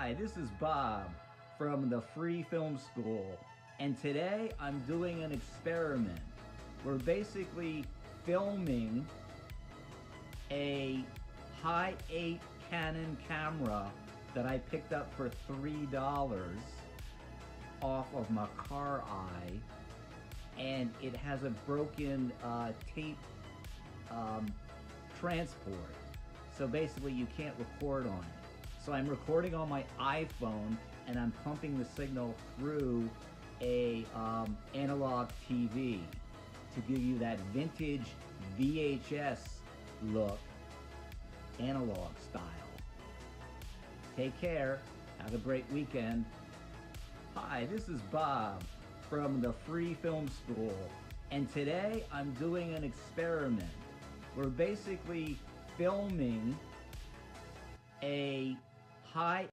Hi, this is Bob from the Free Film School, and today I'm doing an experiment. We're basically filming a high 8 Canon camera that I picked up for $3 off of my car eye, and it has a broken tape transport. So basically you can't record on it. So I'm recording on my iPhone and I'm pumping the signal through a analog TV to give you that vintage VHS look, analog style. Take care, have a great weekend. Hi, this is Bob from the Free Film School, and today I'm doing an experiment. We're basically filming a high